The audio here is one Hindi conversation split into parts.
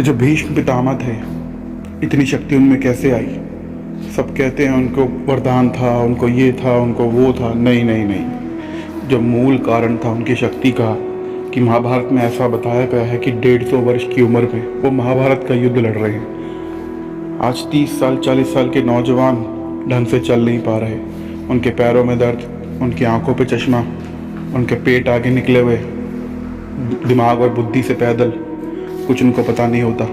तो जो भीष्म पितामह थे, इतनी शक्ति उनमें कैसे आई? सब कहते हैं उनको वरदान था, उनको ये था, उनको वो था। नहीं नहीं नहीं, जो मूल कारण था उनकी शक्ति का, कि महाभारत में ऐसा बताया गया है कि 150 वर्ष की उम्र में वो महाभारत का युद्ध लड़ रहे हैं। आज 30 साल 40 साल के नौजवान ढंग से चल नहीं पा रहे, उनके पैरों में दर्द, उनकी आंखों पे चश्मा, उनके पेट आगे निकले हुए, दिमाग और बुद्धि से पैदल, कुछ उनको पता नहीं होता।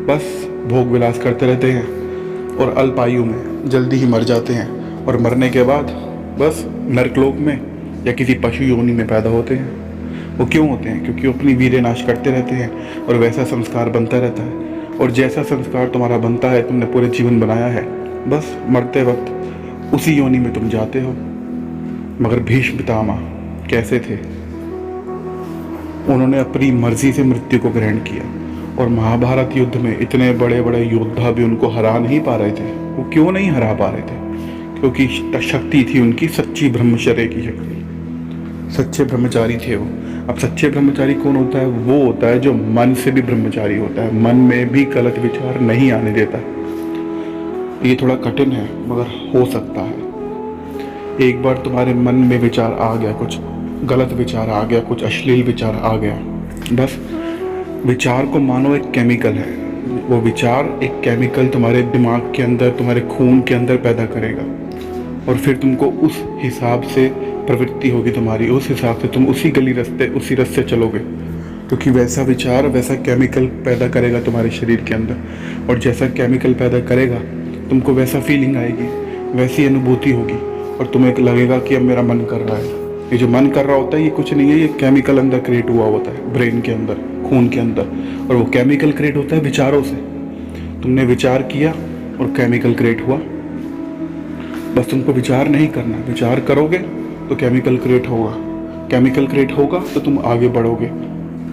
बस भोग विलास करते रहते हैं और अल्प आयु में जल्दी ही मर जाते हैं, और मरने के बाद बस नरकलोक में या किसी पशु योनि में पैदा होते हैं। वो क्यों होते हैं? क्योंकि वो अपनी वीर्य नाश करते रहते हैं और वैसा संस्कार बनता रहता है। और जैसा संस्कार तुम्हारा बनता है, तुमने पूरे जीवन बनाया है, बस मरते वक्त उसी योनि में तुम जाते हो। मगर भीष्म पितामह कैसे थे? उन्होंने अपनी मर्जी से मृत्यु को ग्रहण किया, और महाभारत युद्ध में इतने बड़े बड़े योद्धा भी उनको हरा नहीं पा रहे थे। वो क्यों नहीं हरा पा रहे थे? क्योंकि शक्ति थी उनकी सच्ची ब्रह्मचर्य की शक्ति। सच्चे ब्रह्मचारी थे वो। अब सच्चे ब्रह्मचारी कौन होता है? वो होता है जो मन से भी ब्रह्मचारी होता है, मन में भी गलत विचार नहीं आने देता। ये थोड़ा कठिन है, मगर हो सकता है। एक बार तुम्हारे मन में विचार आ गया, कुछ गलत विचार आ गया, कुछ अश्लील विचार आ गया, बस विचार को मानो एक केमिकल है। वो विचार एक केमिकल तुम्हारे दिमाग के अंदर, तुम्हारे खून के अंदर पैदा करेगा, और फिर तुमको उस हिसाब से प्रवृत्ति होगी तुम्हारी, उस हिसाब से तुम उसी गली रास्ते, उसी रास्ते चलोगे। क्योंकि वैसा विचार वैसा केमिकल पैदा करेगा तुम्हारे शरीर के अंदर, और जैसा केमिकल पैदा करेगा तुमको वैसा फीलिंग आएगी, वैसी अनुभूति होगी, और तुम्हें लगेगा कि अब मेरा मन कर रहा है। ये जो मन कर रहा होता है ये कुछ नहीं है, ये केमिकल अंदर क्रिएट हुआ होता है, ब्रेन के अंदर, खून के अंदर, और वो केमिकल क्रिएट होता है विचारों से। तुमने विचार किया और केमिकल क्रिएट हुआ। बस तुमको विचार नहीं करना, विचार करोगे तो केमिकल क्रिएट होगा, केमिकल क्रिएट होगा तो तुम आगे बढ़ोगे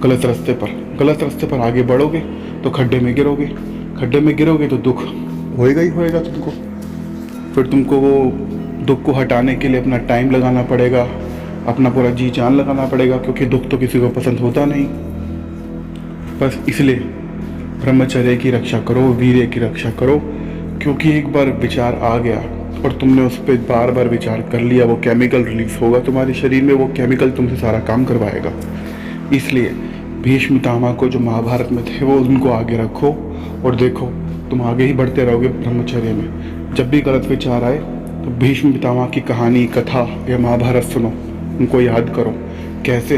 गलत रास्ते पर, गलत रास्ते पर आगे बढ़ोगे तो खड्डे में गिरोगे, खड्डे में गिरोगे तो दुख होएगा ही होएगा तुमको। फिर तुमको वो दुख को हटाने के लिए अपना टाइम लगाना पड़ेगा, अपना पूरा जी जान लगाना पड़ेगा, क्योंकि दुख तो किसी को पसंद होता नहीं। बस इसलिए ब्रह्मचर्य की रक्षा करो, वीर्य की रक्षा करो, क्योंकि एक बार विचार आ गया और तुमने उस पर बार बार विचार कर लिया, वो केमिकल रिलीज होगा तुम्हारे शरीर में, वो केमिकल तुमसे सारा काम करवाएगा। इसलिए भीष्म पितामह को जो महाभारत में थे वो उनको आगे रखो, और देखो तुम आगे ही बढ़ते रहोगे ब्रह्मचर्य में। जब भी गलत विचार आए तो भीष्म पितामह की कहानी, कथा या महाभारत सुनो, उनको याद करो कैसे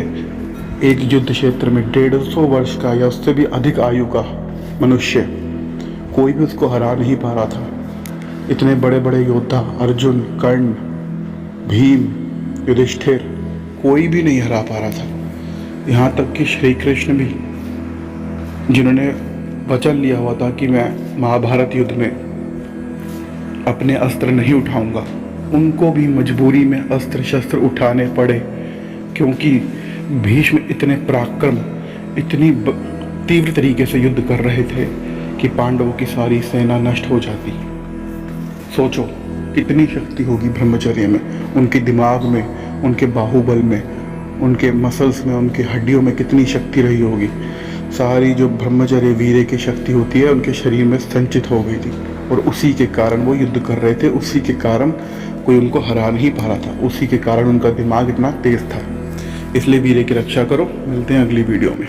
एक युद्ध क्षेत्र में 150 वर्ष का या उससे भी अधिक आयु का मनुष्य, कोई भी उसको हरा नहीं पा रहा था। इतने बड़े बड़े योद्धा, अर्जुन, कर्ण, भीम, युधिष्ठिर, कोई भी नहीं हरा पा रहा था। यहाँ तक कि श्री कृष्ण भी, जिन्होंने वचन लिया हुआ था कि मैं महाभारत युद्ध में अपने अस्त्र नहीं उठाऊंगा, उनको भी मजबूरी में अस्त्र शस्त्र उठाने पड़े, क्योंकि भीष्म इतने पराक्रम, इतनी तीव्र तरीके से युद्ध कर रहे थे कि पांडवों की सारी सेना नष्ट हो जाती। सोचो कितनी शक्ति होगी ब्रह्मचर्य में, उनके दिमाग में, उनके बाहुबल में, उनके मसल्स में, उनके हड्डियों में कितनी शक्ति रही होगी। सारी जो ब्रह्मचर्य वीर्य की शक्ति होती है उनके शरीर में संचित हो गई थी, और उसी के कारण वो युद्ध कर रहे थे, उसी के कारण कोई उनको हरा नहीं पा रहा था, उसी के कारण उनका दिमाग इतना तेज था। इसलिए वीर्य की रक्षा करो। मिलते हैं अगली वीडियो में।